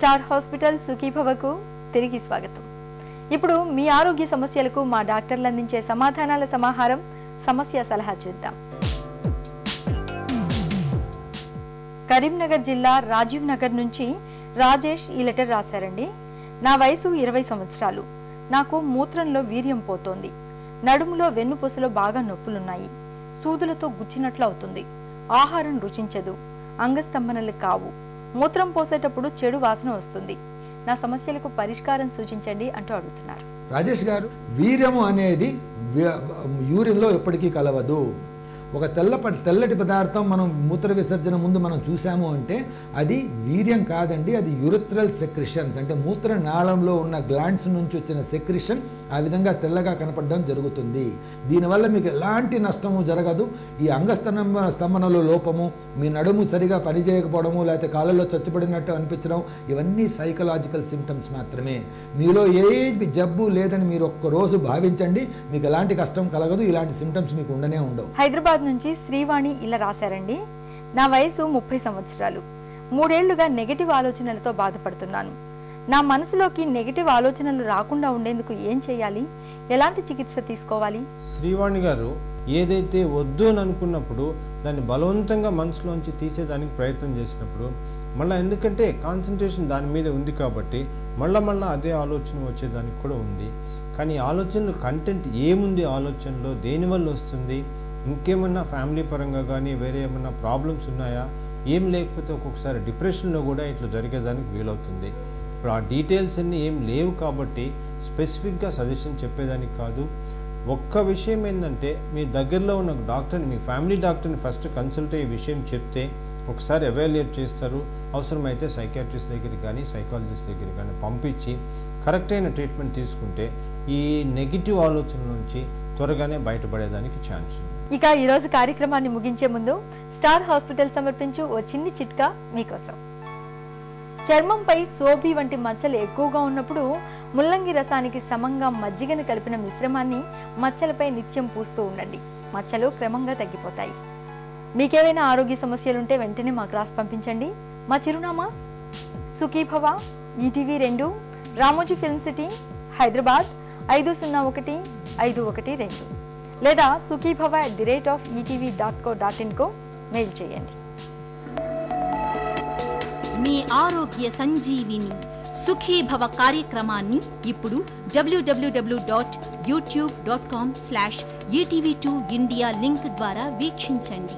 Star hospital సుఖీభవకు తిరిగి స్వాగతం. ఇప్పుడు మీ ఆరోగ్య సమస్యలకు మా డాక్టర్లు అందించే సమాధానాల సమాహారం సమస్య సలహా చూద్దాం. కరీంనగర్ జిల్లా రాజీవ్ నగర్ నుంచి రాజేష్ ఈ లెటర్ రాశారండి. నా వయసు 20 సంవత్సరాలు. నాకు మూత్రంలో వీర్యం పోతోంది. నడుములో వెన్నుపూసలో బాగా నొప్పులున్నాయి. సూదులతో గుచ్చినట్లు అవుతుంది. ఆహారం రుచించదు. అంగస్తంభనలు కావు. మూత్రం పోసేటప్పుడు చెడు వాసన వస్తుంది. నా సమస్యలకు పరిష్కారం సూచించండి అంటూ అడుగుతున్నారు. రాజేష్ గారు, వీర్యము అనేది యూరిన్లో ఎప్పటికీ కలవదు. ఒక తెల్లటి పదార్థం మనం మూత్ర విసర్జన ముందు మనం చూసాము అంటే అది వీర్యం కాదండి, అది యూరిథ్రల్ సెక్రిషన్స్, అంటే మూత్ర నాళంలో ఉన్న గ్లాండ్స్ నుంచి వచ్చిన సెక్రిషన్ ఆ విధంగా తెల్లగా కనపడడం జరుగుతుంది. దీనివల్ల మీకు ఎలాంటి నష్టము జరగదు. ఈ స్తంభనలో లోపము, మీ నడుము సరిగా పనిచేయకపోవడము, లేకపోతే కాళ్ళలో చచ్చిపడినట్టు అనిపించడం, ఇవన్నీ సైకలాజికల్ సిమ్టమ్స్ మాత్రమే. మీలో ఏ జబ్బు లేదని మీరు ఒక్కరోజు భావించండి, మీకు ఎలాంటి కష్టం కలగదు. ఇలాంటి సిమ్టమ్స్ మీకు ఉండనే ఉండవు. హైదరాబాద్ నుంచి శ్రీవాణి ఇలా రాశారండి. నా వయసు 30 సంవత్సరాలు. 3 ఏళ్లుగా నెగటివ్ ఆలోచనలతో బాధపడుతున్నాను. నా మనసులోకి నెగటివ్ ఆలోచనలు రాకుండా ఉండేందుకు ఏం చేయాలి? ఎలాంటి చికిత్స తీసుకోవాలి? శ్రీవాణి గారు, ఏదైతే వద్దు అని అనుకున్నప్పుడు దాన్ని బలవంతంగా మనసులోంచి తీసేదానికి ప్రయత్నం చేసినప్పుడు మళ్ళీ, ఎందుకంటే కాన్సన్ట్రేషన్ దాని మీద ఉంది కాబట్టి మళ్ళా అదే ఆలోచన వచ్చేదానికి కూడా ఉంది. కానీ ఆలోచనలు కంటెంట్ ఏముంది, ఆలోచనలో దేనివల్ల వస్తుంది, ఇంకేమన్నా ఫ్యామిలీ పరంగా కానీ వేరే ఏమన్నా ప్రాబ్లమ్స్ ఉన్నాయా, ఏం లేకపోతే ఒక్కొక్కసారి డిప్రెషన్లో కూడా ఇట్లా జరిగేదానికి వీలవుతుంది. ఇప్పుడు ఆ డీటెయిల్స్ అన్నీ ఏం లేవు కాబట్టి స్పెసిఫిక్గా సజెషన్ చెప్పేదానికి కాదు. ఒక్క విషయం ఏంటంటే, మీ దగ్గరలో ఉన్న డాక్టర్ని, మీ ఫ్యామిలీ డాక్టర్ని ఫస్ట్ కన్సల్ట్ అయ్యే విషయం చెప్తే ఒకసారి ఎవాల్యుయేట్ చేస్తారు. అవసరమైతే సైకియాట్రిస్ట్ దగ్గరికి కానీ సైకాలజిస్ట్ దగ్గరికి కానీ పంపించి కరెక్ట్ అయిన ట్రీట్మెంట్ తీసుకుంటే ఈ నెగిటివ్ ఆలోచనల నుంచి త్వరగానే బయటపడేదానికి ఛాన్స్ ఉంది. ఇక ఈరోజు కార్యక్రమాన్ని ముగించే ముందు స్టార్ హాస్పిటల్ సమర్పించు ఓ చిన్ని చిట్కా మీకోసం. చర్మంపై సోబి వంటి మచ్చలు ఎక్కువగా ఉన్నప్పుడు ముల్లంగి రసానికి సమంగా మజ్జిగను కలిపిన మిశ్రమాన్ని మచ్చలపై నిత్యం పూస్తూ ఉండండి. మచ్చలు క్రమంగా తగ్గిపోతాయి. మీకేమైనా ఆరోగ్య సమస్యలుంటే వెంటనే మాకు రాసి పంపించండి. మా చిరునామా Sukhibhava, ETV 2, Ramoji film city, Hyderabad 501512 లేదా sukhibhava@etv.co.in కు మెయిల్ చేయండి. మీ ఆరోగ్య సంజీవిని సుఖీభవ కార్యక్రమాన్ని ఇప్పుడు www.youtube.com/etv2india లింక్ ద్వారా వీక్షించండి.